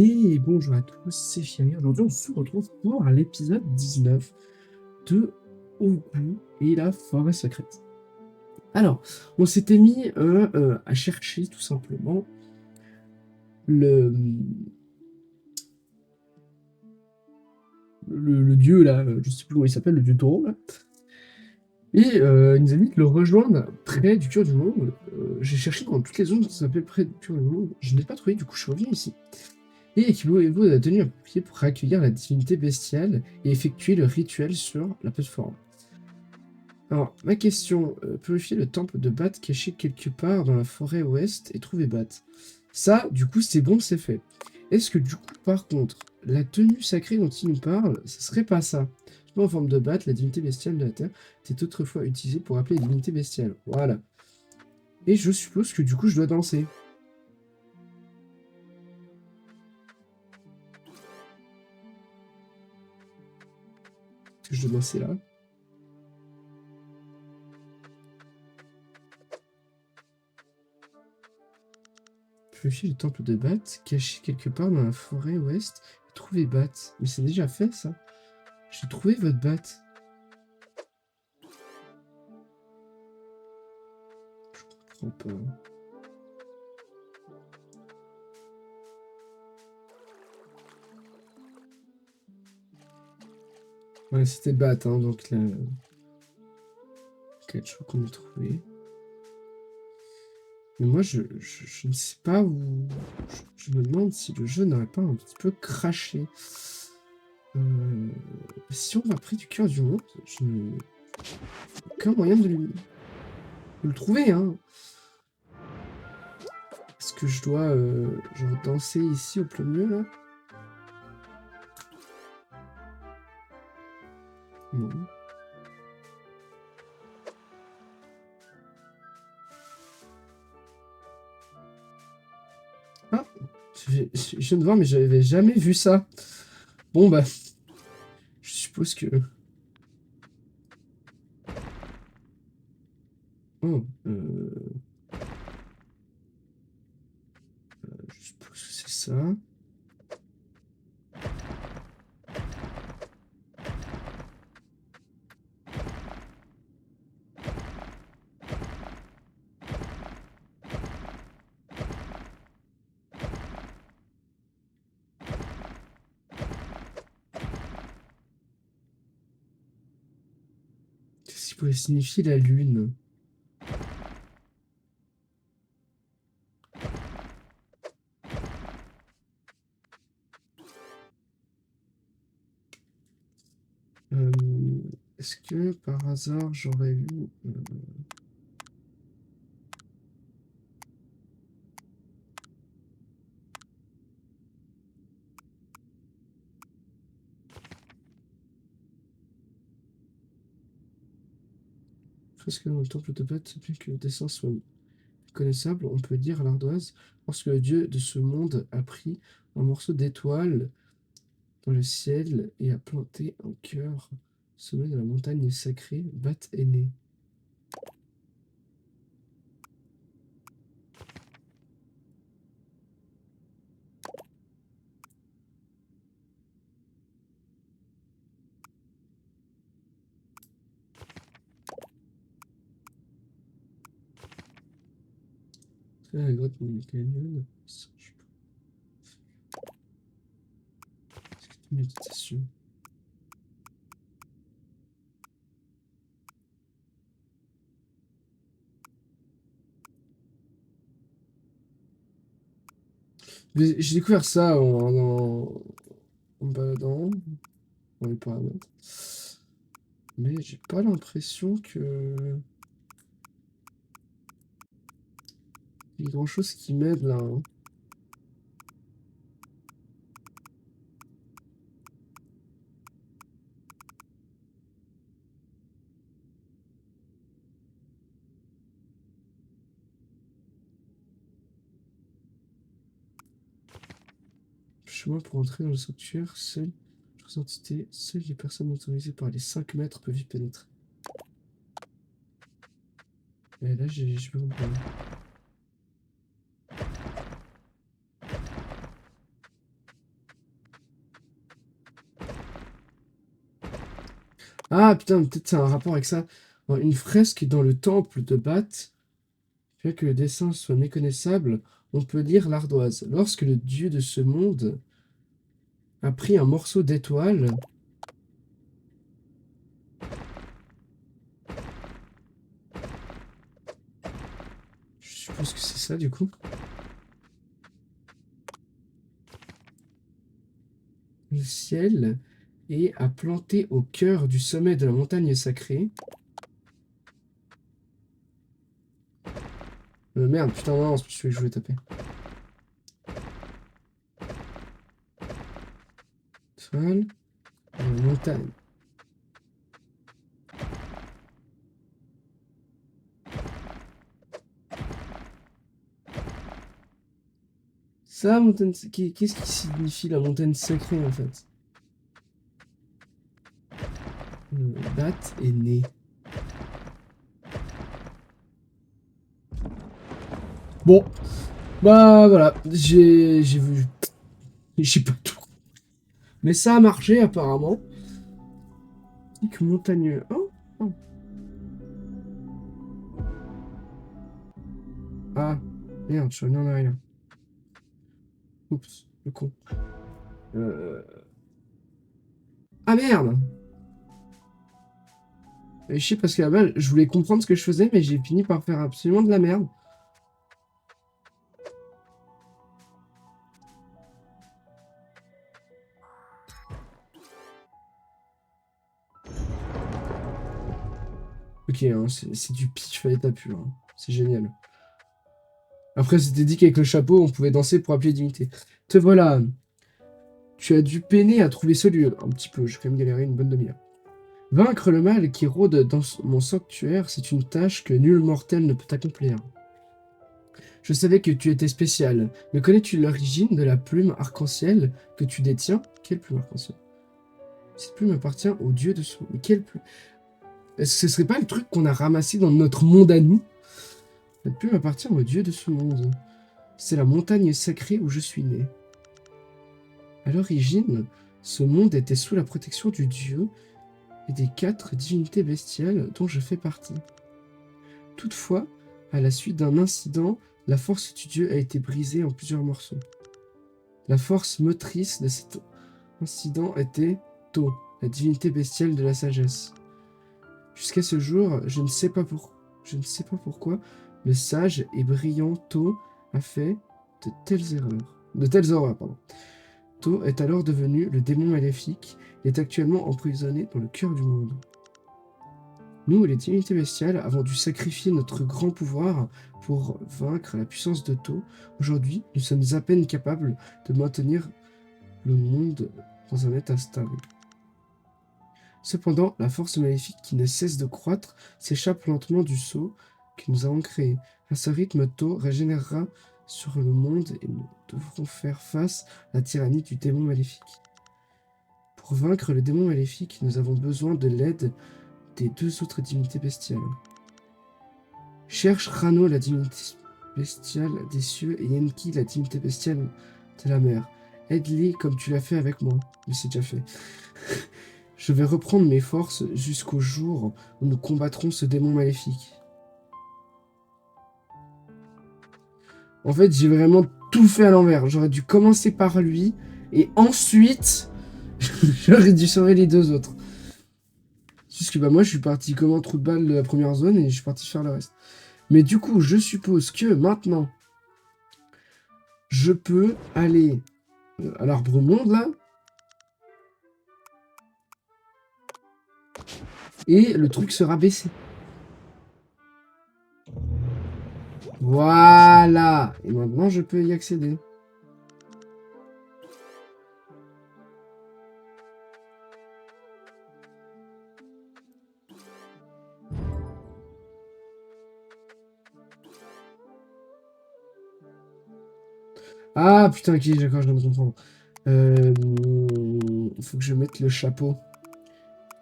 Et bonjour à tous, c'est Fiamir. Aujourd'hui, on se retrouve pour l'épisode 19 de Ogu et la forêt secrète. Alors, on s'était mis à chercher tout simplement le, le dieu là, je sais plus comment il s'appelle, le dieu taureau là. Et il nous a dit de le rejoindre près du cœur du monde. J'ai cherché dans toutes les zones qui s'appellent près du cœur du monde. Je ne l'ai pas trouvé, du coup je suis revenu ici. Et équivaut à la tenue appropriée pour accueillir la divinité bestiale et effectuer le rituel sur la plateforme. Alors, ma question, purifier le temple de Bat caché quelque part dans la forêt ouest et trouver Bat. Ça, du coup, c'est bon, c'est fait. Est-ce que du coup, par contre, la tenue sacrée dont il nous parle, ce serait pas ça? En forme de Bat, la divinité bestiale de la Terre était autrefois utilisée pour appeler les divinités bestiales. Voilà. Et je suppose que du coup, je dois danser. Est-ce que je dois danser là? Purifier le temple de Bat, caché quelque part dans la forêt ouest, et trouver Bat. Mais c'est déjà fait ça. J'ai trouvé votre Bat. Je comprends pas. Ouais, c'était Bat, hein, donc là. Ok, je crois qu'on l'a trouvé. Mais moi, je ne sais pas où. Je me demande si le jeu n'aurait pas un petit peu craché. Si on va près du cœur du monde, je n'ai aucun moyen de le trouver, hein. Est-ce que je dois genre danser ici au plein milieu là? Non. Ah, je viens de voir, mais j'avais jamais vu ça. Bon bah, je suppose que. Oh, je suppose que c'est ça. Qu'est-ce qui pourrait signifier la lune? Euh, Est-ce que par hasard j'aurais eu. Presque dans le temple de Beth, bien que le dessin soit connaissable, on peut dire à l'ardoise, lorsque le dieu de ce monde a pris un morceau d'étoile dans le ciel et a planté un cœur au sommet de la montagne sacrée, Bat est né. C'est la grotte Canyon. Méditation. J'ai découvert ça en me baladant dans les paramètres. Mais j'ai pas l'impression que il y ait grand chose qui m'aide là, hein. Chemin pour entrer dans le sanctuaire, seules les personnes autorisées par les 5 mètres peuvent y pénétrer. Et là, j'ai pas compris. Ah putain, peut-être c'est un rapport avec ça. Une fresque dans le temple de Bath, bien que le dessin soit méconnaissable, on peut lire l'ardoise. Lorsque le dieu de ce monde a pris un morceau d'étoile, je suppose que c'est ça du coup, le ciel, et a planté au cœur du sommet de la montagne sacrée. Merde, putain, non, c'est celui que je voulais taper. Étoile, montagne. Ça, montagne, qu'est-ce qui signifie la montagne sacrée en fait? Bath est né. Bon, bah voilà, j'ai vu, j'ai pas tout. Mais ça a marché apparemment. Pic montagneux. Oh, oh. Ah, merde, je suis revenu en arrière. Oups, le con. Euh... Ah merde! Et je sais parce qu'à la base, je voulais comprendre ce que je faisais, mais j'ai fini par faire absolument de la merde. Ok, hein, c'est du pitch à l'état pur. Hein. C'est génial. Après, c'était dit qu'avec le chapeau, on pouvait danser pour appeler dignité. Te voilà. Tu as dû peiner à trouver ce lieu. Un petit peu, j'ai quand même galéré une bonne demi-heure. Vaincre le mal qui rôde dans mon sanctuaire, c'est une tâche que nul mortel ne peut accomplir. Je savais que tu étais spécial, mais connais-tu l'origine de la plume arc-en-ciel que tu détiens? Quelle plume arc-en-ciel? Cette plume appartient au dieu de son... Mais quelle plume? Est-ce que ce serait pas le truc qu'on a ramassé dans notre monde à nous? Cette plume appartient au dieu de ce monde. C'est la montagne sacrée où je suis né. À l'origine, ce monde était sous la protection du dieu et des 4 divinités bestiales dont je fais partie. Toutefois, à la suite d'un incident, la force du dieu a été brisée en plusieurs morceaux. La force motrice de cet incident était Tho, la divinité bestiale de la sagesse. Jusqu'à ce jour, je ne sais pas pourquoi, le sage et brillant Tho a fait de telles horreurs, pardon. Tho est alors devenu le démon maléfique et est actuellement emprisonné dans le cœur du monde. Nous, les divinités bestiales, avons dû sacrifier notre grand pouvoir pour vaincre la puissance de Tho. Aujourd'hui, nous sommes à peine capables de maintenir le monde dans un état stable. Cependant, la force maléfique qui ne cesse de croître s'échappe lentement du sceau que nous avons créé. À ce rythme, Tho régénérera sur le monde et nous devrons faire face à la tyrannie du démon maléfique. Pour vaincre le démon maléfique, nous avons besoin de l'aide des 2 autres divinités bestiales. Cherche Rano, la divinité bestiale des cieux, et Enki, la divinité bestiale de la mer. Aide-les comme tu l'as fait avec moi. Mais c'est déjà fait. Je vais reprendre mes forces jusqu'au jour où nous combattrons ce démon maléfique. En fait, j'ai vraiment tout fait à l'envers. J'aurais dû commencer par lui, et ensuite, j'aurais dû sauver les 2 autres. Juste que bah, moi, je suis parti comme un trou de balle de la première zone, et je suis parti faire le reste. Mais du coup, je suppose que maintenant, je peux aller à l'arbre monde, là. Et le truc sera baissé. Voilà. Et maintenant, je peux y accéder. Ah, putain, ok, d'accord, je viens de comprendre. Il faut que je mette le chapeau.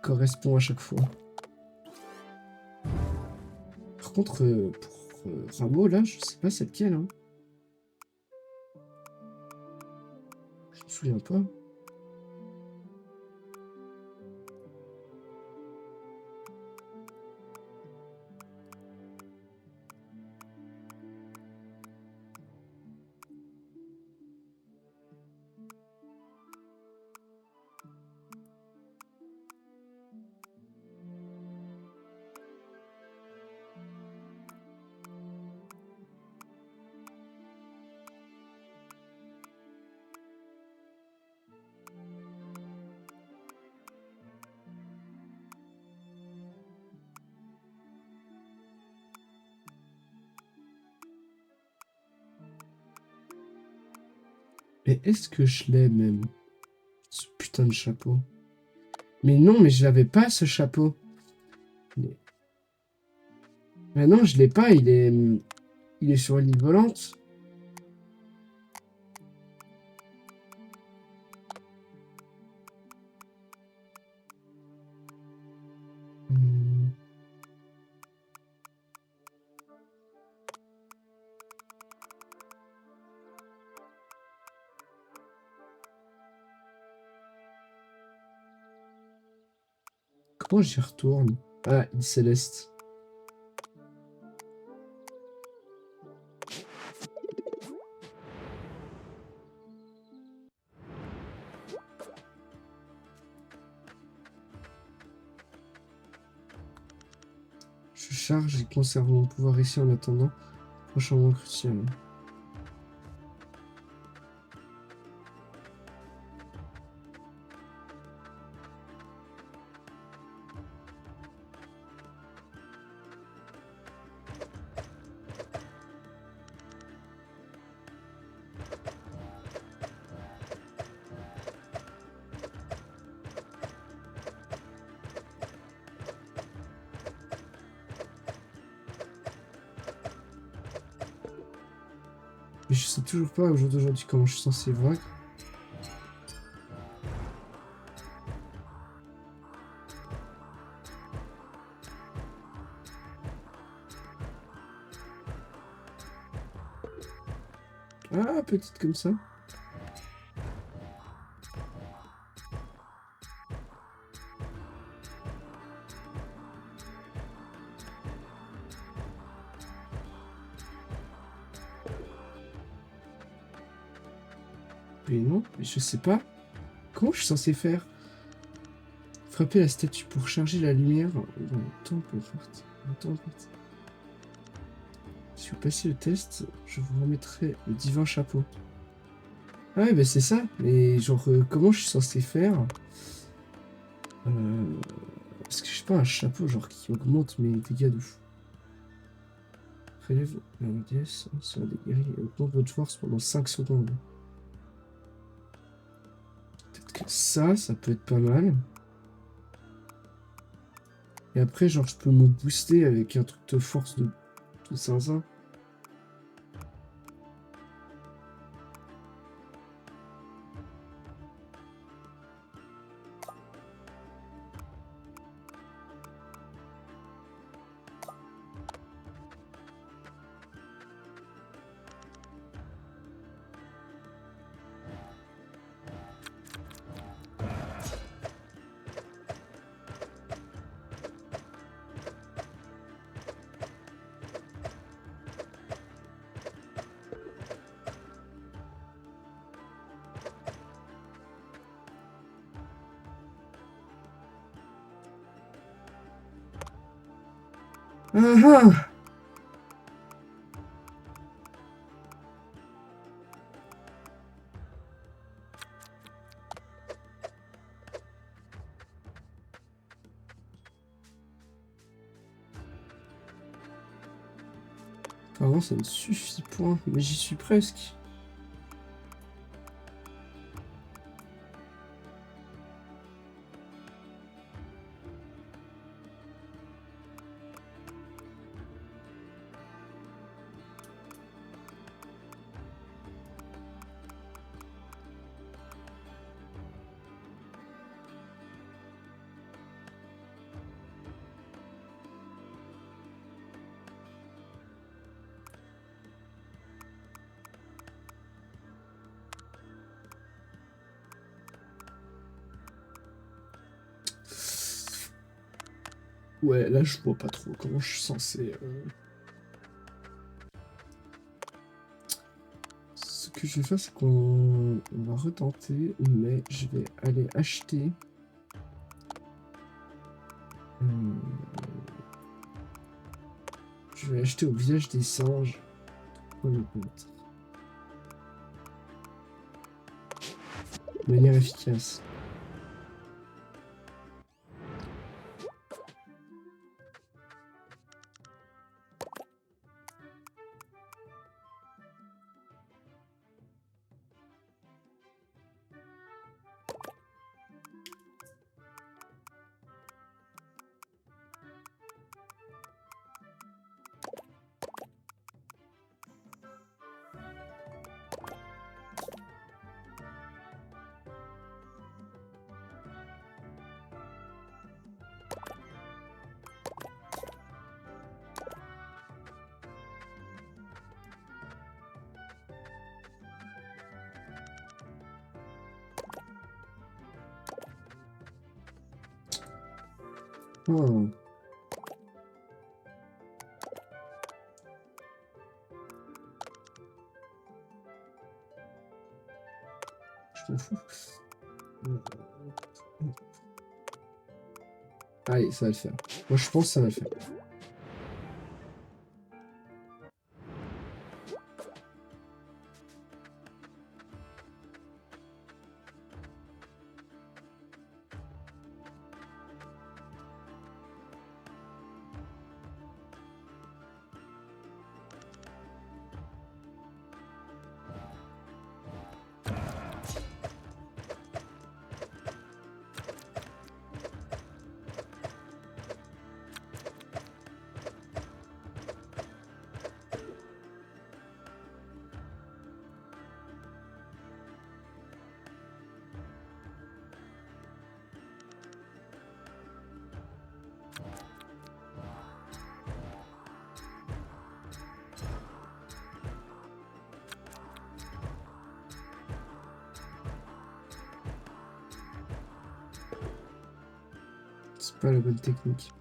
Correspond à chaque fois. Par contre, pour Rameau, là, je sais pas c'est lequel. Hein. Je me souviens pas. Mais est-ce que je l'ai même? Ce putain de chapeau. Mais non, mais je l'avais pas ce chapeau. Mais... Mais non, je l'ai pas, il est sur l'île volante. Hmm. Comment j'y retourne? Ah, île Céleste. Je charge et conserve mon pouvoir ici en attendant. Prochain moment crucial. Mais je sais toujours pas au jour d'aujourd'hui comment je suis censé vaincre. Ah, petite comme ça. Mais non, mais je sais pas. Comment je suis censé faire? Frapper la statue pour charger la lumière dans le temple forte. Si vous passez le test, je vous remettrai le divin chapeau. Ah ouais, bah c'est ça. Mais genre, comment je suis censé faire? Euh... Parce que je sais pas, un chapeau genre qui augmente mes dégâts de fou. Prélève la DS sur des guerriers et augmente votre force pendant 5 secondes. Peut-être que ça peut être pas mal. Et après, genre, je peux me booster avec un truc de force de zinzin. Ah ah! Apparemment, ça ne suffit point, mais j'y suis presque. Ouais, là, je vois pas trop comment je suis censé... Ce que je vais faire, c'est qu'on va retenter, mais je vais aller acheter... Hmm, je vais acheter au village des singes. Ouais, mais bon, de manière efficace. Oh. Je m'en fous. Allez, ça va le faire. Moi, je pense que ça va le faire. C'est pas la bonne technique.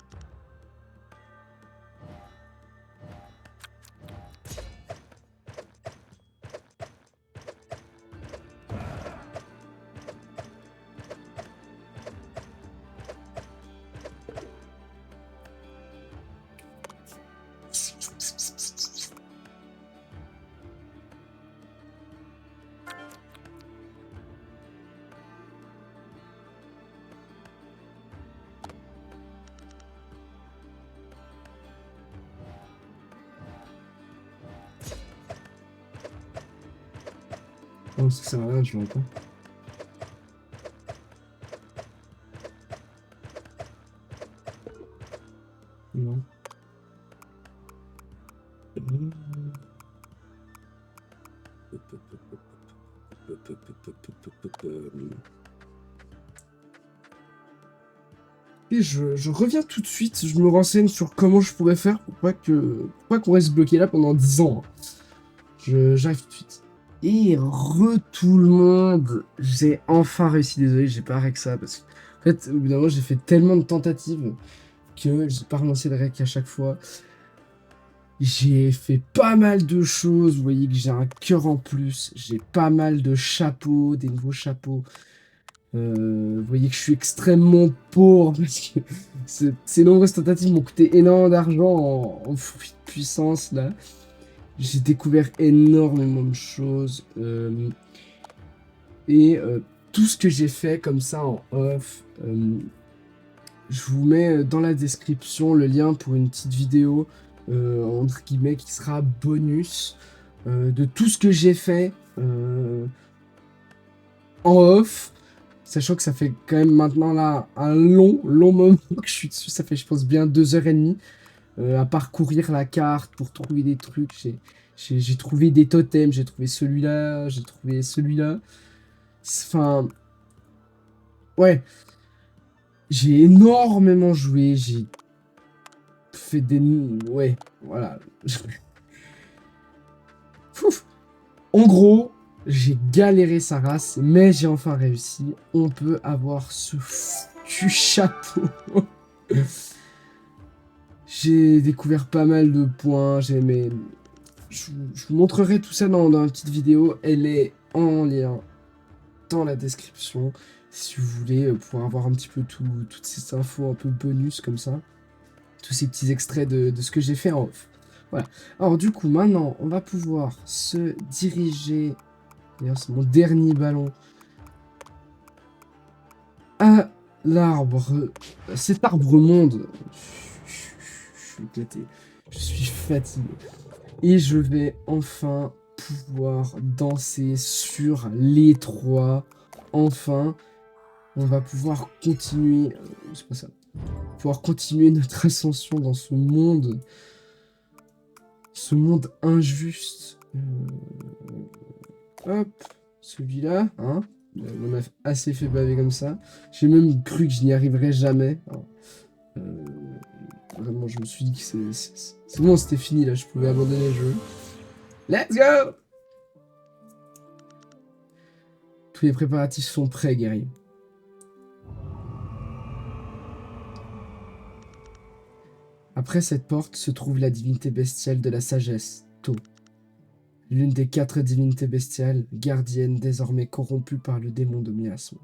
Non, ça sert à rien, je l'entends. Non. Et je reviens tout de suite, je me renseigne sur comment je pourrais faire pour pas qu'on reste bloqué là pendant 10 ans. Hein. J'arrive tout de suite. Et tout le monde, j'ai enfin réussi, désolé, j'ai pas rec ça, parce que, en fait, au bout d'un moment, j'ai fait tellement de tentatives que j'ai pas relancé le rec à chaque fois. J'ai fait pas mal de choses, vous voyez que j'ai un cœur en plus, j'ai pas mal de chapeaux, des nouveaux chapeaux. Vous voyez que je suis extrêmement pauvre, parce que ces nombreuses tentatives m'ont coûté énormément d'argent en fruits de puissance, là. J'ai découvert énormément de choses. Tout ce que j'ai fait comme ça en off, je vous mets dans la description le lien pour une petite vidéo, entre guillemets, qui sera bonus de tout ce que j'ai fait en off. Sachant que ça fait quand même maintenant là un long moment que je suis dessus. Ça fait, je pense, bien 2h30 à parcourir la carte pour trouver des trucs. J'ai trouvé des totems, j'ai trouvé celui-là, j'ai trouvé celui-là. Enfin, ouais, j'ai énormément joué, j'ai fait des... Ouais, voilà. Fouf. En gros, j'ai galéré sa race, mais j'ai enfin réussi. On peut avoir ce foutu chapeau. J'ai découvert pas mal de points, j'ai aimé... Je vous montrerai tout ça dans une petite vidéo. Elle est en lien dans la description. Si vous voulez pouvoir avoir un petit peu toutes ces infos un peu bonus comme ça. Tous ces petits extraits de ce que j'ai fait en off. Voilà. Alors du coup, maintenant, on va pouvoir se diriger... D'ailleurs, c'est mon dernier ballon. À l'arbre... Cet arbre monde. Je suis éclaté. Je suis fatigué. Et je vais enfin pouvoir danser sur les trois. Enfin, on va pouvoir continuer... c'est pas ça. Pouvoir continuer notre ascension dans ce monde. Ce monde injuste. Hop, celui-là, hein. On a assez fait baver comme ça. J'ai même cru que je n'y arriverais jamais. Euh, Vraiment, je me suis dit que c'est bon, c'était fini là, je pouvais abandonner le jeu. Let's go! Tous les préparatifs sont prêts, guerrier. Après cette porte se trouve la divinité bestiale de la sagesse, Tho. L'une des 4 divinités bestiales, gardiennes désormais corrompues par le démon de miasme.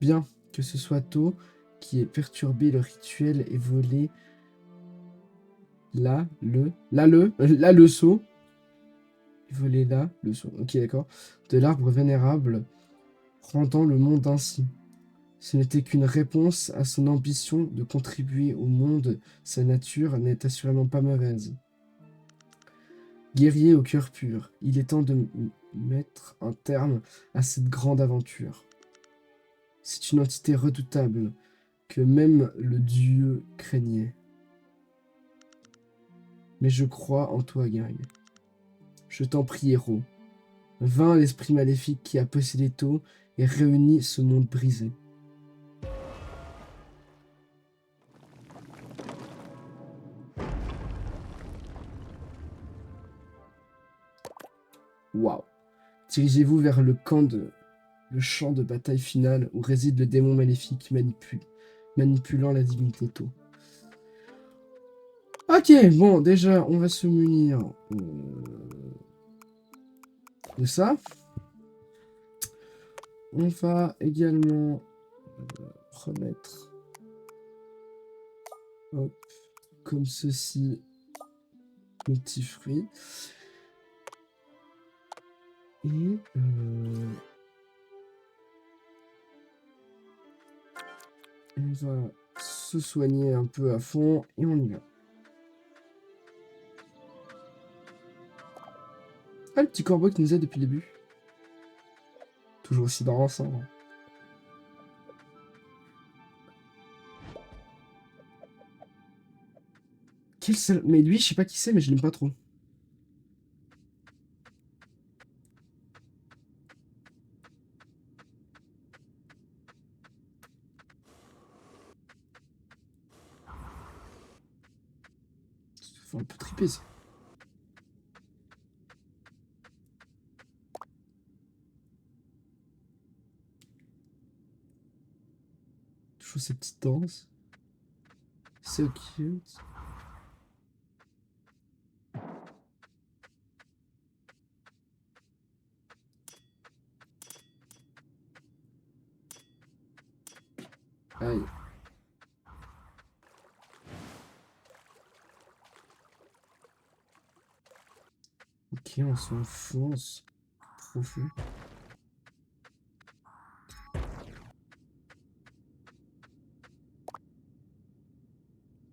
Bien que ce soit Tho qui ait perturbé le rituel et volé le sceau. Volé là, le sceau, ok d'accord, de l'arbre vénérable, rendant le monde ainsi. Ce n'était qu'une réponse à son ambition de contribuer au monde, sa nature n'est assurément pas mauvaise. Guerrier au cœur pur, il est temps de mettre un terme à cette grande aventure. C'est une entité redoutable que même le dieu craignait. Mais je crois en toi, Gary. Je t'en prie, héros. Vains l'esprit maléfique qui a possédé Tho et réuni ce monde brisé. Waouh. Dirigez-vous vers le champ de bataille final où réside le démon maléfique manipulant la divinité Tho. Ok, bon, déjà, on va se munir de ça. On va également remettre, hop, comme ceci, nos petits fruits. Et on va se soigner un peu à fond et on y va. Ah, le petit corbeau qui nous aide depuis le début. Toujours aussi dans l'ensemble. Quel seul... Mais lui, je sais pas qui c'est, mais je l'aime pas trop. Ça fait un peu triper, ça. Toujours ces petites danses. So cute. Aïe. Ok, on s'enfonce profond.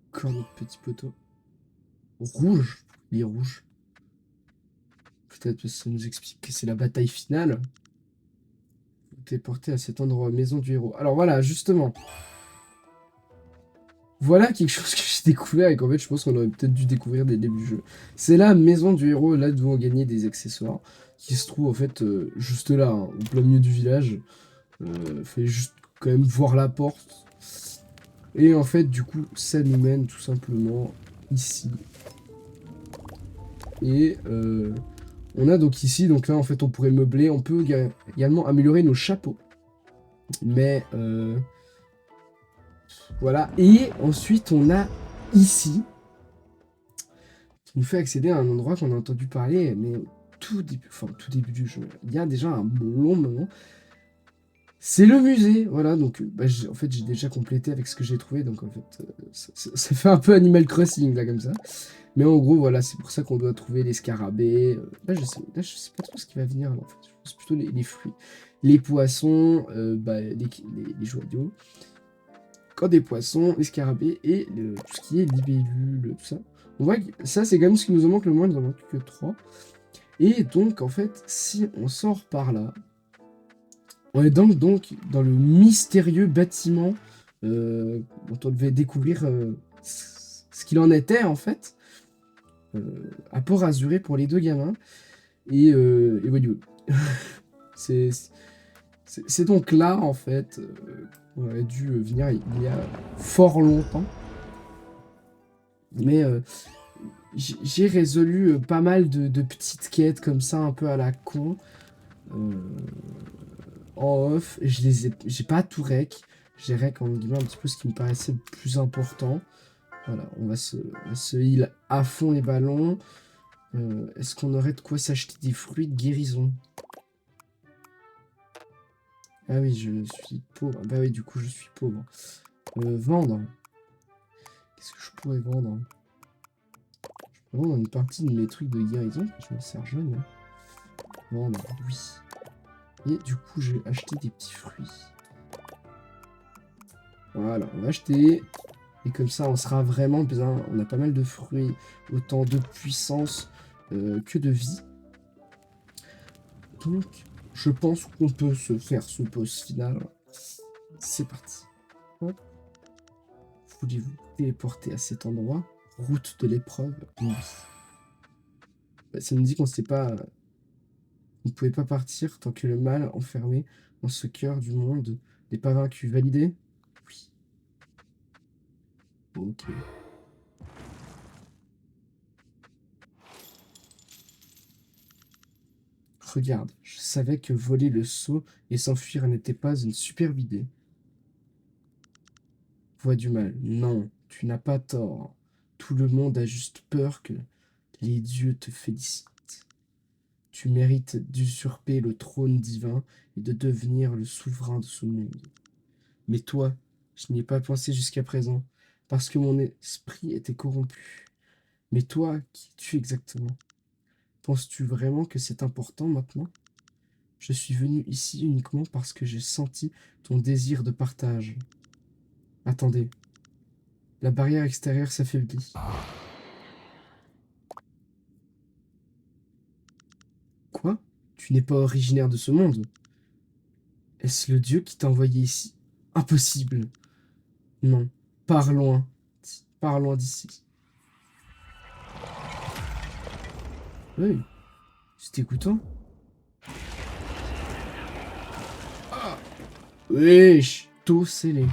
Encore notre petit poteau. Rouge. Il est rouge. Peut-être que ça nous explique que c'est la bataille finale. T'es porté à cet endroit, maison du héros. Alors voilà, justement. Voilà quelque chose que j'ai découvert et qu'en fait je pense qu'on aurait peut-être dû découvrir dès le début du jeu. C'est la maison du héros, là où on gagner des accessoires, qui se trouve en fait juste là, hein, au plein milieu du village. Fallait juste quand même voir la porte. Et en fait du coup ça nous mène tout simplement ici. Et on a donc ici, donc là en fait on pourrait meubler, on peut également améliorer nos chapeaux. Mais voilà, et ensuite on a ici, qui nous fait accéder à un endroit qu'on a entendu parler, mais au tout début du jeu, il y a déjà un long moment. C'est le musée, voilà, donc bah, en fait j'ai déjà complété avec ce que j'ai trouvé, donc en fait ça fait un peu Animal Crossing là comme ça. Mais en gros voilà, c'est pour ça qu'on doit trouver les scarabées. Là je sais pas trop ce qui va venir là, en fait, je pense plutôt les fruits. Les poissons, bah, les joyaux. Quand des poissons, les scarabées et tout ce qui est libellule, tout ça. On voit que ça, c'est quand même ce qui nous en manque le moins, il nous en manque que 3. Et donc, en fait, si on sort par là, on est donc dans le mystérieux bâtiment dont on devait découvrir ce qu'il en était, en fait, à Port Azuré pour les deux gamins. Et voilà. C'est donc là, en fait, on aurait dû venir il y a fort longtemps. Mais j'ai résolu pas mal de petites quêtes comme ça, un peu à la con. En off, j'ai pas tout rec. Gérer quand guillemets un petit peu ce qui me paraissait le plus important. Voilà, on va se heal à fond les ballons. Est-ce qu'on aurait de quoi s'acheter des fruits de guérison? Ah oui, je suis pauvre. Bah oui, du coup, je suis pauvre. Vendre. Qu'est-ce que je pourrais vendre? Je peux vendre une partie de mes trucs de guérison. Je me sers jeune. Hein. Vendre, oui. Et du coup, j'ai acheté des petits fruits. Voilà, on va acheter. Et comme ça, on sera vraiment bien. On a pas mal de fruits, autant de puissance que de vie. Donc, je pense qu'on peut se faire ce boss final. C'est parti. Hop. Voulez-vous téléporter à cet endroit? Route de l'épreuve? Oui. Bah, ça nous dit qu'on sait pas. On ne pouvait pas partir tant que le mal enfermé dans ce cœur du monde n'est pas vaincu. Validé? Oui. Ok. Regarde, je savais que voler le seau et s'enfuir n'était pas une superbe idée. Voix du mal. Non, tu n'as pas tort. Tout le monde a juste peur que les dieux te félicitent. Tu mérites d'usurper le trône divin et de devenir le souverain de ce monde. Mais toi, je n'y ai pas pensé jusqu'à présent, parce que mon esprit était corrompu. Mais toi, qui es-tu exactement? Penses-tu vraiment que c'est important maintenant? Je suis venu ici uniquement parce que j'ai senti ton désir de partage. Attendez, la barrière extérieure s'affaiblit. Quoi? Tu n'es pas originaire de ce monde? Est-ce le dieu qui t'a envoyé ici? Impossible. Non. Pars loin. Pars loin d'ici. Oui, c'est écoutant. Wesh, taux scellé.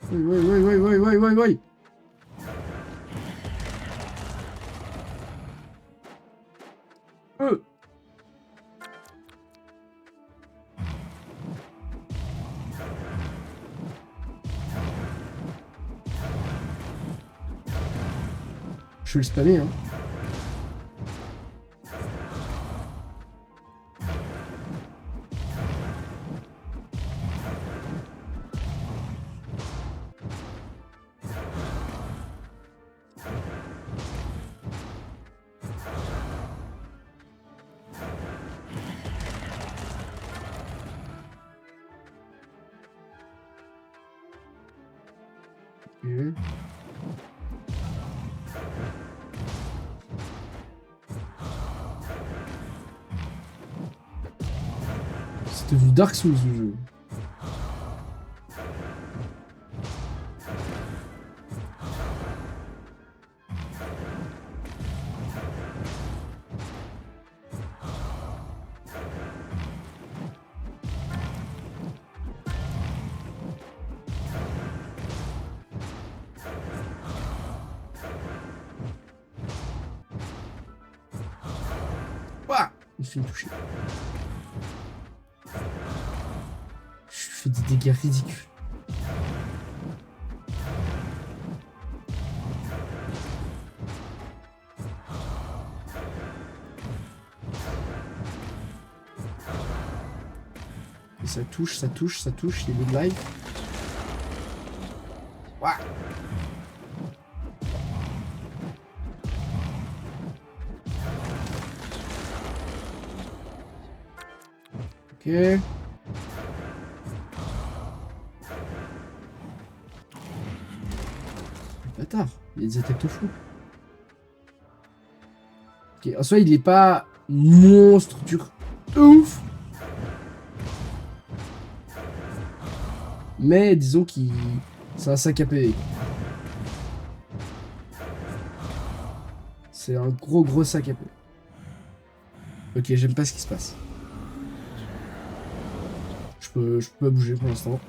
Oui, oui, oui, oui, oui, oui, oui, oui. Euh. Je vais le spammer, hein. Ok. C'est devenu Dark Souls, ce jeu. Ouah, il fait me toucher. Je fais des dégâts ridicules. Et ça touche, ça touche, ça touche. Il est de live. Ouah. Ok. Bâtard, il y a des attaques de fou. Ok, en soi, il est pas monstre dur de ouf. Mais disons qu'il... C'est un sac à PV. C'est un gros sac à PV. Ok, j'aime pas ce qui se passe. Je peux pas bouger pour l'instant.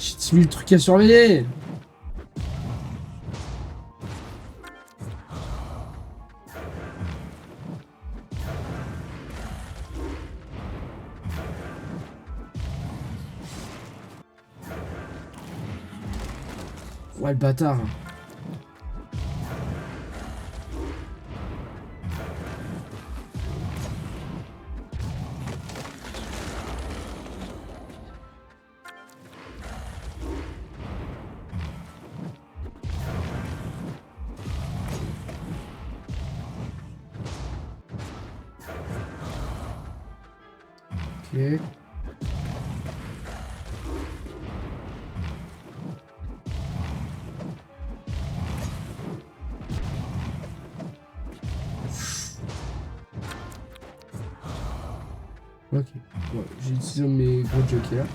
J'ai 10 000 trucs à surveiller. Ouais, le bâtard. Ok. Ok. Ouais, j'ai utilisé mes gros jokers.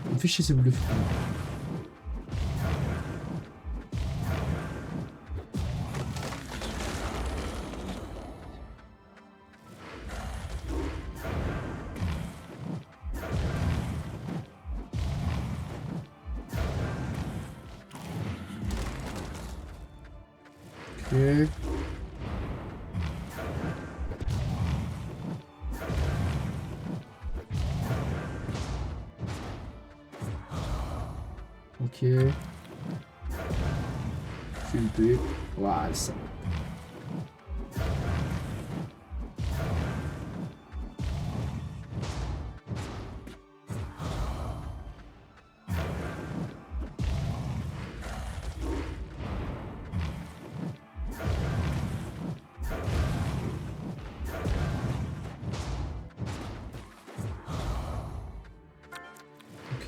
On me fait chier ces boules de feu. Ok. Ok. Flipper. Voilà, ça.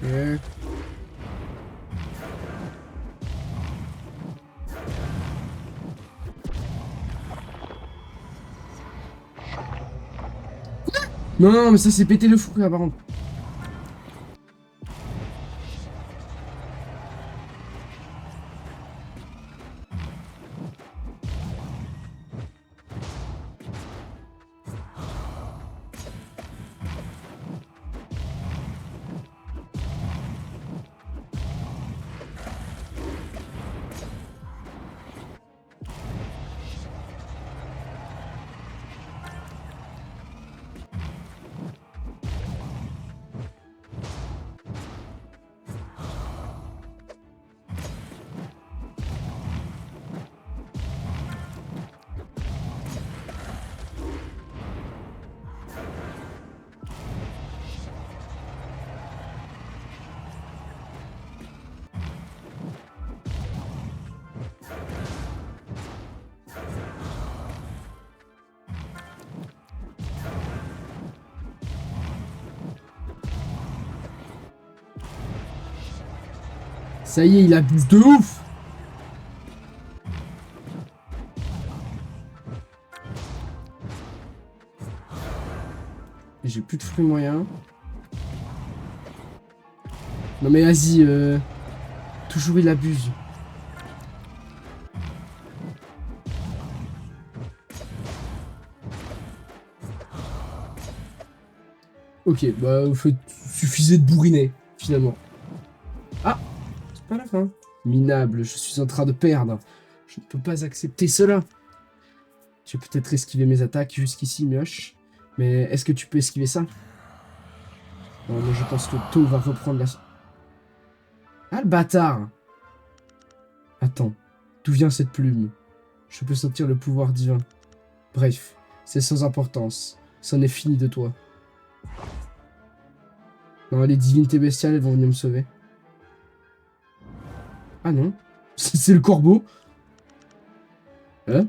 Ok. Non, non, mais ça c'est pété le fou là par contre. Ça y est, il abuse de ouf. J'ai plus de fruits moyens. Non mais vas-y, toujours il abuse. Ok, bah suffisait de bourriner, finalement. Ah, c'est pas la fin. Minable, je suis en train de perdre. Je ne peux pas accepter cela. Tu peux peut-être esquiver mes attaques jusqu'ici, mioche. Mais est-ce que tu peux esquiver ça? Non, moi je pense que To va reprendre la... Ah, le bâtard! Attends, d'où vient cette plume? Je peux sentir le pouvoir divin. Bref, c'est sans importance. C'en est fini de toi. Non, les divinités bestiales, elles vont venir me sauver. Ah non, c'est le corbeau. Hein?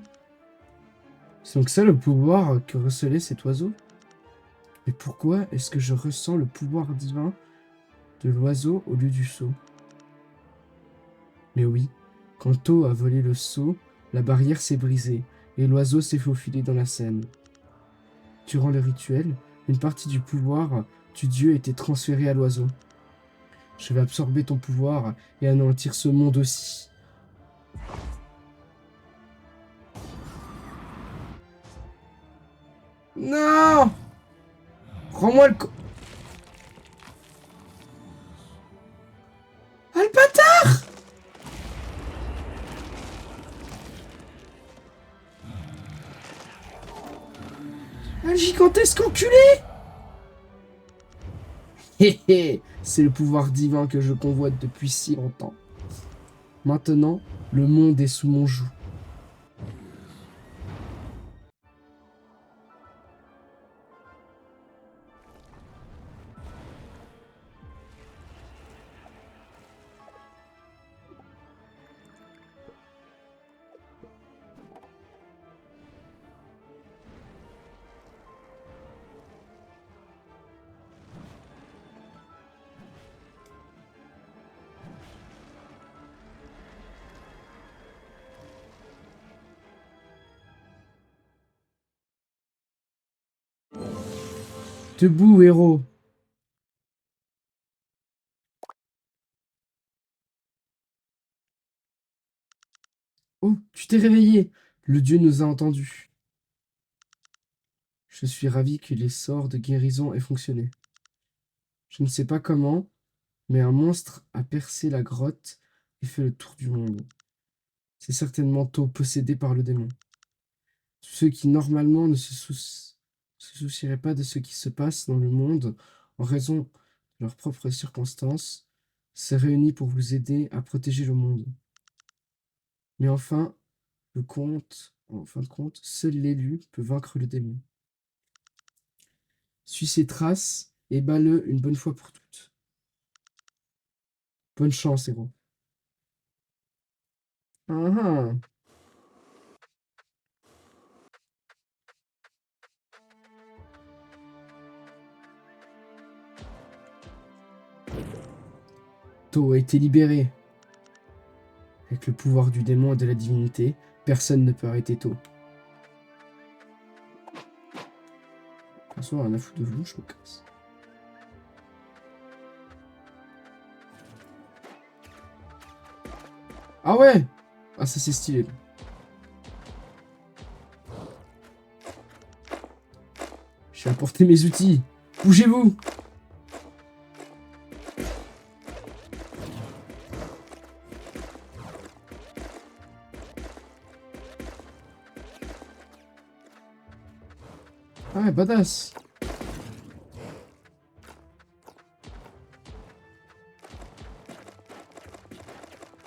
C'est donc ça le pouvoir que recelait cet oiseau? Mais pourquoi est-ce que je ressens le pouvoir divin de l'oiseau au lieu du sceau? Mais oui, quand Tho a volé le sceau, la barrière s'est brisée et l'oiseau s'est faufilé dans la scène. Durant le rituel, une partie du pouvoir du dieu a été transférée à l'oiseau. Je vais absorber ton pouvoir et anéantir ce monde aussi. Non! Rends-moi le... Ah, le bâtard! Un gigantesque enculé! Hé hé! C'est le pouvoir divin que je convoite depuis si longtemps. Maintenant, le monde est sous mon joug. Debout, héros! Oh, tu t'es réveillé! Le dieu nous a entendus. Je suis ravi que les sorts de guérison aient fonctionné. Je ne sais pas comment, mais un monstre a percé la grotte et fait le tour du monde. C'est certainement Tho possédé par le démon. Ceux qui normalement ne se soucieraient pas de ce qui se passe dans le monde en raison de leurs propres circonstances s'est réunis pour vous aider à protéger le monde. Mais enfin, en fin de compte, seul l'élu peut vaincre le démon. Suis ses traces et bats-le une bonne fois pour toutes. Bonne chance, héros. Ah ah. Tho a été libéré. Avec le pouvoir du démon et de la divinité, personne ne peut arrêter Tho. De toute façon, rien à foutre de vous, je me casse. Ah ouais! Ah, ça c'est stylé. Je vais apporter mes outils. Bougez-vous! Ah ouais, badass.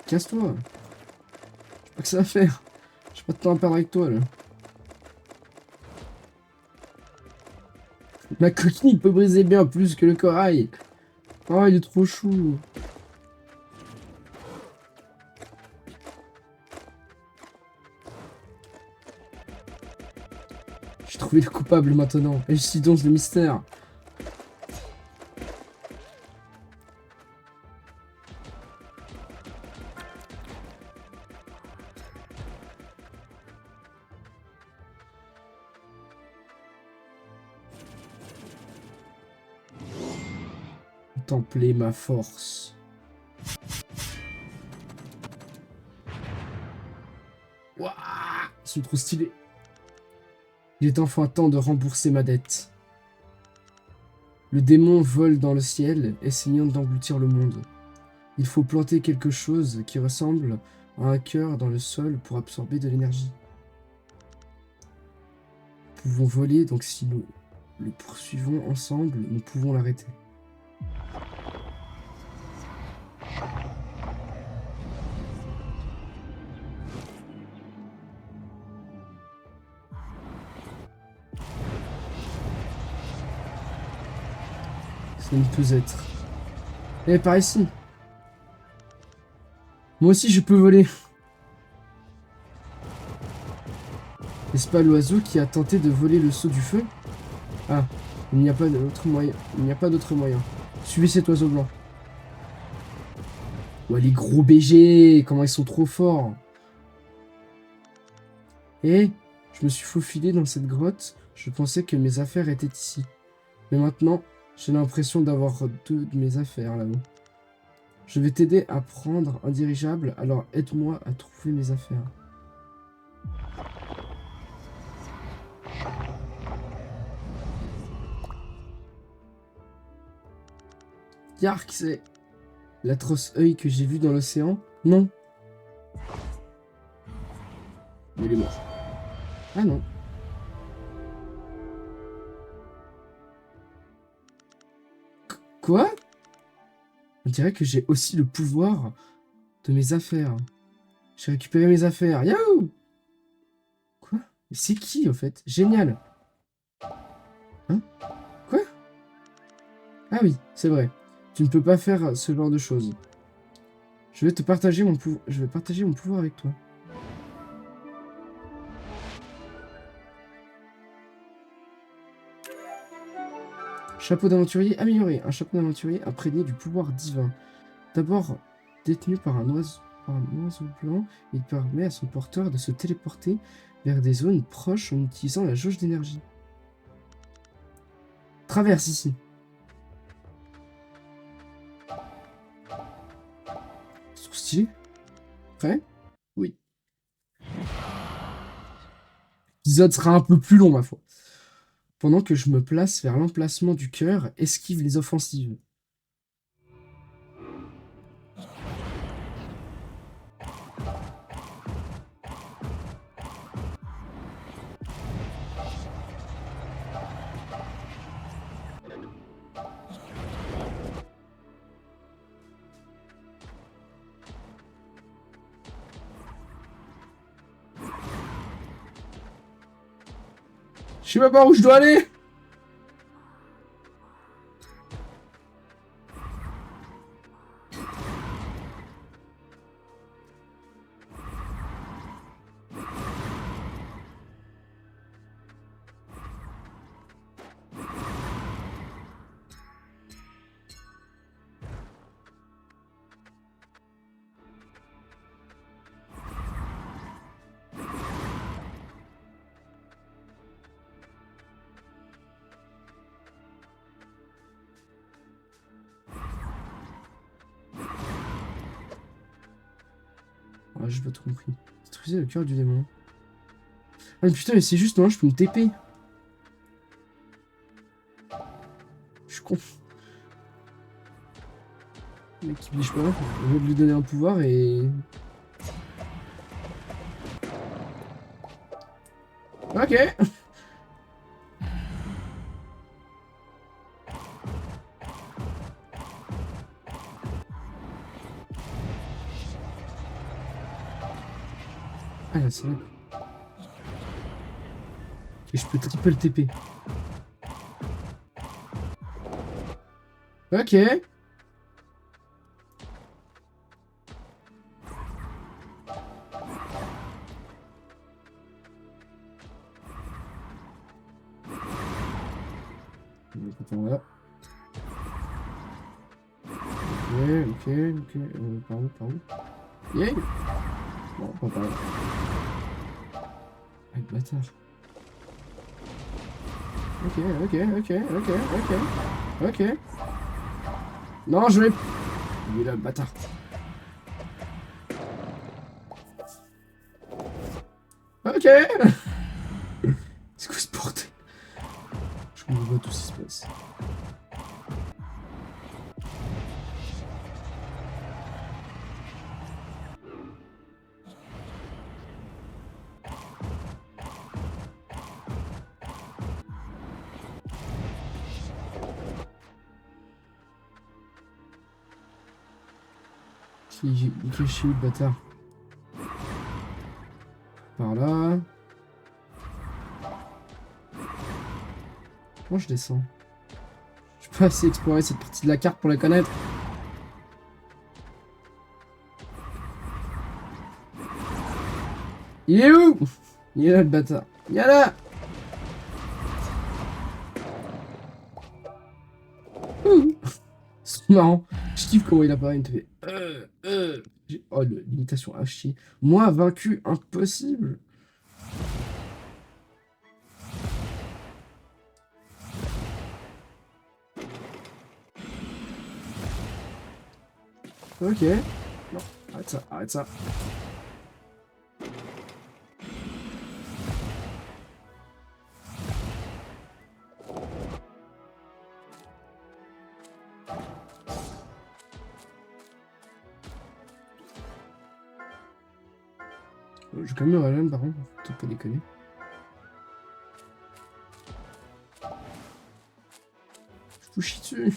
Casse-toi. Je sais pas que ça va faire. J'ai pas de temps à perdre avec toi, là. Ma coquille peut briser bien plus que le corail. Oh, il est trop chou. J'ai trouvé le coupable maintenant. Et donc le mystère. Contempler ma force. Waouh, ils sont trop stylés. Il est enfin temps de rembourser ma dette. Le démon vole dans le ciel, essayant d'engloutir le monde. Il faut planter quelque chose qui ressemble à un cœur dans le sol pour absorber de l'énergie. Nous pouvons voler, donc si nous le poursuivons ensemble, nous pouvons l'arrêter. Ça ne peut être. Eh, par ici. Moi aussi, je peux voler. N'est-ce pas l'oiseau qui a tenté de voler le sceau du feu? Ah, il n'y a pas d'autre moyen. Il n'y a pas d'autre moyen. Suivez cet oiseau blanc. Ouais, les gros BG, comment ils sont trop forts. Et je me suis faufilé dans cette grotte. Je pensais que mes affaires étaient ici. Mais maintenant, j'ai l'impression d'avoir deux de mes affaires là-haut. Je vais t'aider à prendre un dirigeable, alors aide-moi à trouver mes affaires. Yark, c'est l'atroce œil que j'ai vu dans l'océan? Non. Mais il est mort. Ah non. Quoi? On dirait que j'ai aussi le pouvoir de mes affaires. J'ai récupéré mes affaires. Yahoo! Quoi? Mais c'est qui, en fait? Génial. Hein? Quoi? Ah oui, c'est vrai. Tu ne peux pas faire ce genre de choses. Je vais partager mon pouvoir avec toi. Chapeau d'aventurier amélioré. Un chapeau d'aventurier imprégné du pouvoir divin. D'abord détenu par un oiseau blanc, il permet à son porteur de se téléporter vers des zones proches en utilisant la jauge d'énergie. Traverse ici. Sur stylé. Prêt? Oui. L'épisode sera un peu plus long, ma foi. Pendant que je me place vers l'emplacement du cœur, esquive les offensives. Je sais même pas où je dois aller. Ah, j'ai pas tout compris. Détruisez le cœur du démon. Ah mais putain, mais c'est juste, non, je peux me TP. Je suis con. Le mec qui biche pas. Au lieu de lui donner un pouvoir et... Ok. Ah là, c'est vrai. Et je peux triple TP. Ok. Donc, attends, là. Ok. Par où? Yeah. Non, pas par là. Ah, le bâtard. Ok. Non, je vais... Il est là, le bâtard. Ok. C'est quoi ce bordel? Je comprends pas tout ce qui se passe. Il est caché, le bâtard. Par là. Comment je descends? Je Pas assez explorer cette partie de la carte pour la connaître. Il est où? Il est là le bâtard. Il est là. Ouh. C'est marrant. Je kiffe comment il apparaît. Il te fait. Oh, l'imitation à chier. Moi, vaincu, impossible. Ok. Non, arrête ça, arrête ça. Je vais quand même me rallumer par contre, faut pas déconner. Je vous chie dessus.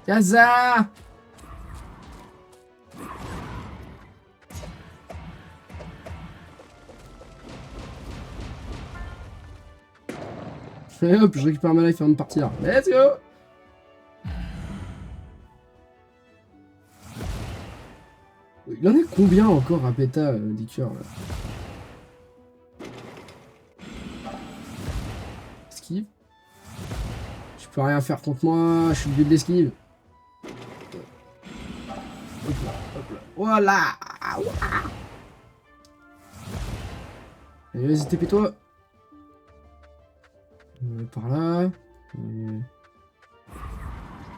Kaza! Et hop, je récupère ma life avant de partir. Let's go! Il en a combien encore à péta des cœurs là? Esquive. Je peux rien faire contre moi, je suis le dieu de l'esquive. Hop là, hop là. Voilà! Allez, vas-y, TP-toi. Par là.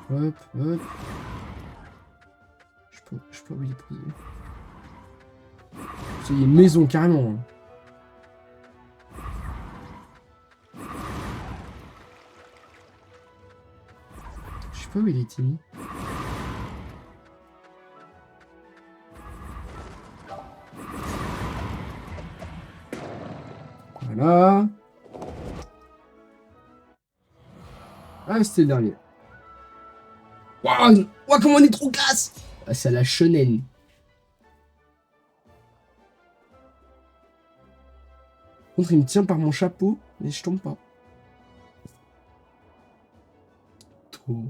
Hop, hop. Je peux où il est posé. C'est une maison carrément. Hein. Je sais pas où il est mis. Voilà. Ah, c'était le dernier. Waouh, wow, comment on est trop classe! Ah, c'est la shonen. Contre, il me tient par mon chapeau, mais je tombe pas. Trop.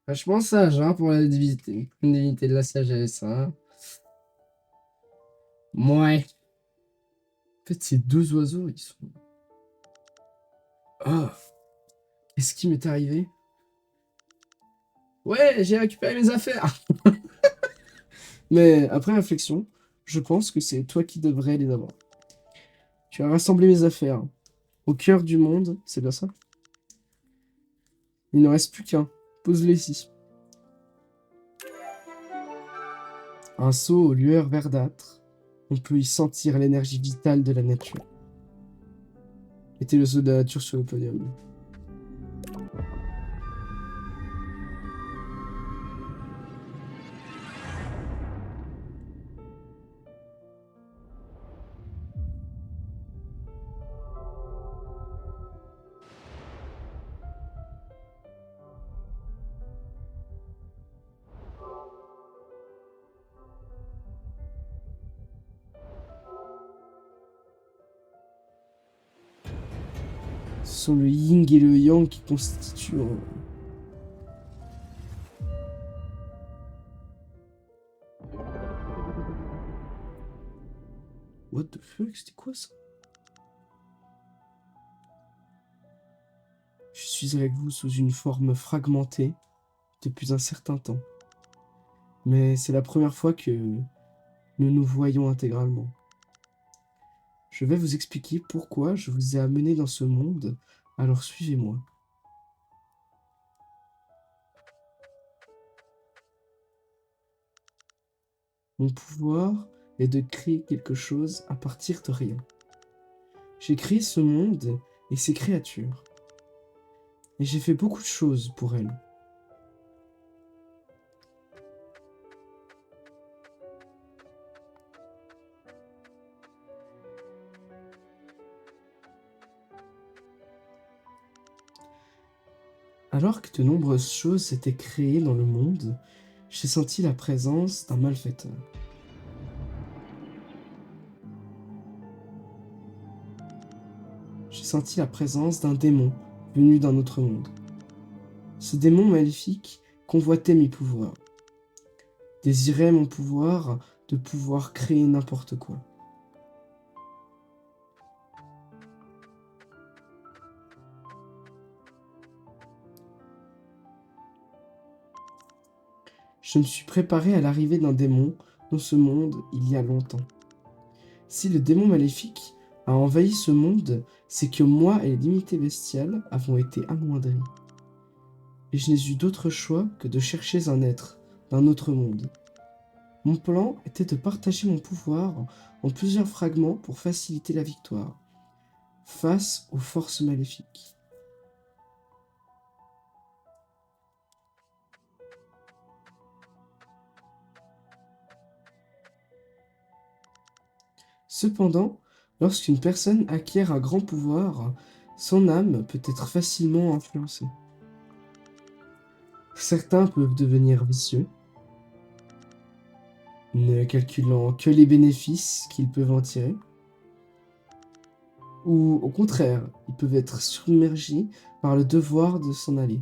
Vachement sage, hein, pour la divinité. Une divinité de la sagesse, hein. Ouais. En fait, ces deux oiseaux, ils sont... Ah, qu'est-ce qui m'est arrivé? Ouais, j'ai récupéré mes affaires. Mais après réflexion, je pense que c'est toi qui devrais les avoir. Tu as rassemblé mes affaires au cœur du monde, c'est bien ça? Il ne reste plus qu'un. Pose-le ici. Un seau aux lueurs verdâtres. On peut y sentir l'énergie vitale de la nature. Mettez le seau de la nature sur le podium. Ce sont le yin et le yang qui constituent... What the fuck, c'était quoi ça? Je suis avec vous sous une forme fragmentée depuis un certain temps. Mais c'est la première fois que nous nous voyons intégralement. Je vais vous expliquer pourquoi je vous ai amené dans ce monde, alors suivez-moi. Mon pouvoir est de créer quelque chose à partir de rien. J'ai créé ce monde et ses créatures. Et j'ai fait beaucoup de choses pour elles. Alors que de nombreuses choses s'étaient créées dans le monde, j'ai senti la présence d'un malfaiteur. J'ai senti la présence d'un démon venu d'un autre monde. Ce démon maléfique convoitait mes pouvoirs, désirait mon pouvoir de pouvoir créer n'importe quoi. Je me suis préparé à l'arrivée d'un démon dans ce monde il y a longtemps. Si le démon maléfique a envahi ce monde, c'est que moi et les limités bestiales avons été amoindris. Et je n'ai eu d'autre choix que de chercher un être d'un autre monde. Mon plan était de partager mon pouvoir en plusieurs fragments pour faciliter la victoire face aux forces maléfiques. Cependant, lorsqu'une personne acquiert un grand pouvoir, son âme peut être facilement influencée. Certains peuvent devenir vicieux, ne calculant que les bénéfices qu'ils peuvent en tirer, ou au contraire, ils peuvent être submergés par le devoir de s'en aller.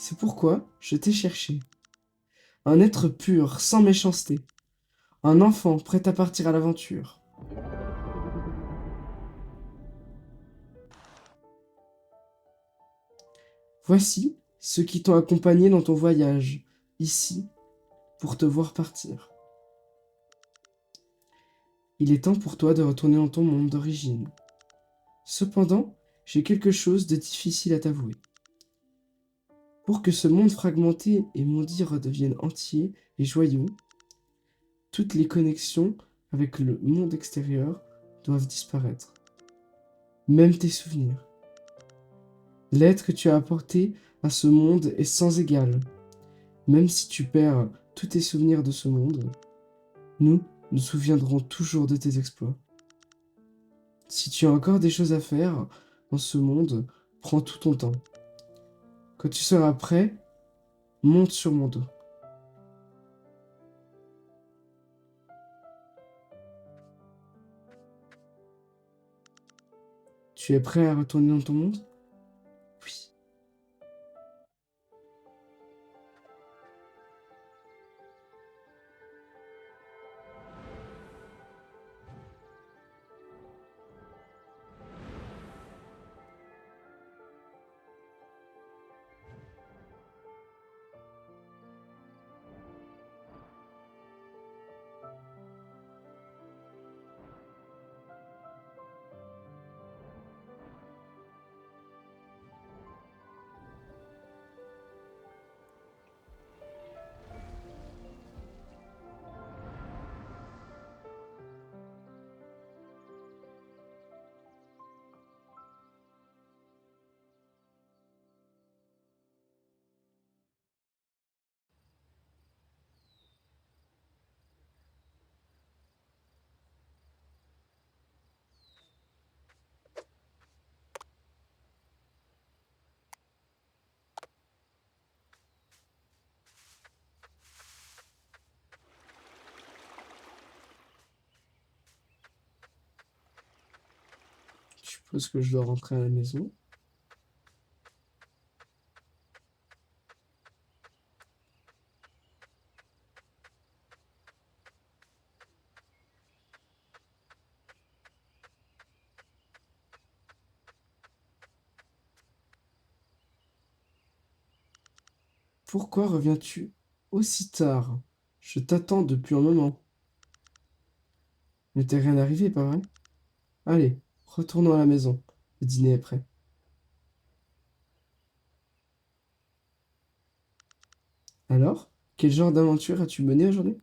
C'est pourquoi je t'ai cherché. Un être pur, sans méchanceté. Un enfant prêt à partir à l'aventure. Voici ceux qui t'ont accompagné dans ton voyage, ici, pour te voir partir. Il est temps pour toi de retourner dans ton monde d'origine. Cependant, j'ai quelque chose de difficile à t'avouer. Pour que ce monde fragmenté et maudit redevienne entier et joyeux, toutes les connexions avec le monde extérieur doivent disparaître. Même tes souvenirs. L'aide que tu as apportée à ce monde est sans égal. Même si tu perds tous tes souvenirs de ce monde, nous nous souviendrons toujours de tes exploits. Si tu as encore des choses à faire dans ce monde, prends tout ton temps. Quand tu seras prêt, monte sur mon dos. Tu es prêt à retourner dans ton monde? Oui. Je suppose que je dois rentrer à la maison. Pourquoi reviens-tu aussi tard? Je t'attends depuis un moment. Ne t'est rien arrivé, pas vrai? Allez, retournons à la maison. Le dîner est prêt. Alors, quel genre d'aventure as-tu mené aujourd'hui?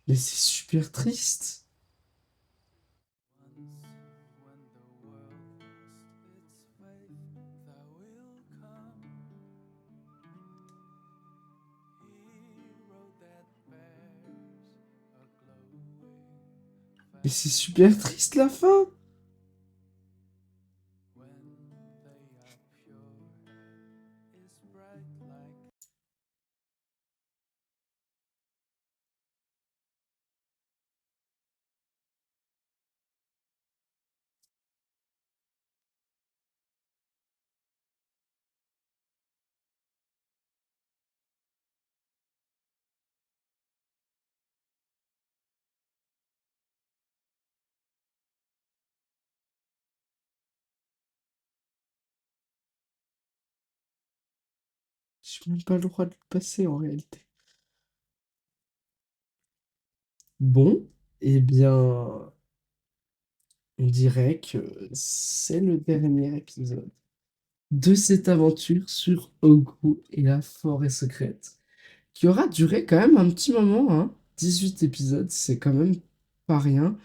Mais c'est super triste. Mais c'est super triste la fin. J'ai même pas le droit de le passer en réalité. Bon, eh bien, on dirait que c'est le dernier épisode de cette aventure sur Ogu et la forêt secrète, qui aura duré quand même un petit moment, hein. 18 épisodes, c'est quand même pas rien.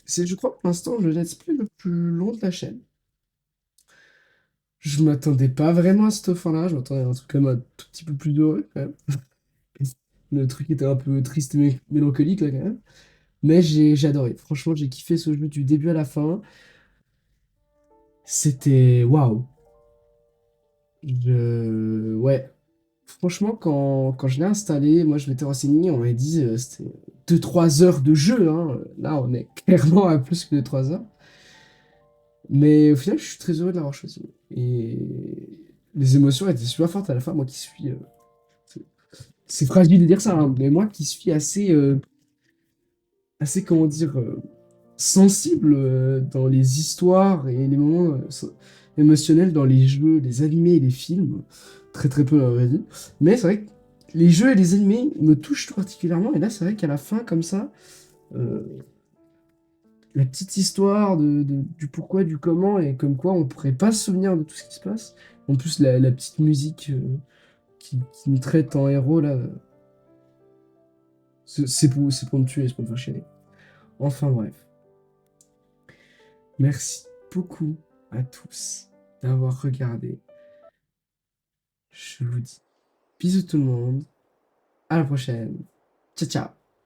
C'est, je crois, pour l'instant, le let's play le plus long de la chaîne. Je m'attendais pas vraiment à cette fin-là, je m'attendais à un truc quand même un tout petit peu plus heureux, quand même. Le truc était un peu triste et mélancolique, là, quand même. Mais j'ai adoré. Franchement, j'ai kiffé ce jeu du début à la fin. C'était waouh. Ouais. Franchement, quand je l'ai installé, moi je m'étais renseigné, on m'avait dit c'était 2-3 heures de jeu, hein. Là, on est clairement à plus que 3 heures. Mais au final, je suis très heureux de l'avoir choisi. Et les émotions étaient super fortes à la fin. Moi qui suis. C'est c'est fragile de dire ça, hein, mais moi qui suis assez comment dire, sensible dans les histoires et les moments émotionnels dans les jeux, les animés et les films. Très très peu dans la vraie vie. Mais c'est vrai que les jeux et les animés me touchent tout particulièrement. Et là, c'est vrai qu'à la fin, comme ça, euh, la petite histoire du pourquoi, du comment, et comme quoi on pourrait pas se souvenir de tout ce qui se passe. En plus, la petite musique qui nous traite en héros, là, c'est pour me tuer, c'est pour me faire chialer. Enfin bref. Merci beaucoup à tous d'avoir regardé. Je vous dis bisous tout le monde. À la prochaine. Ciao ciao.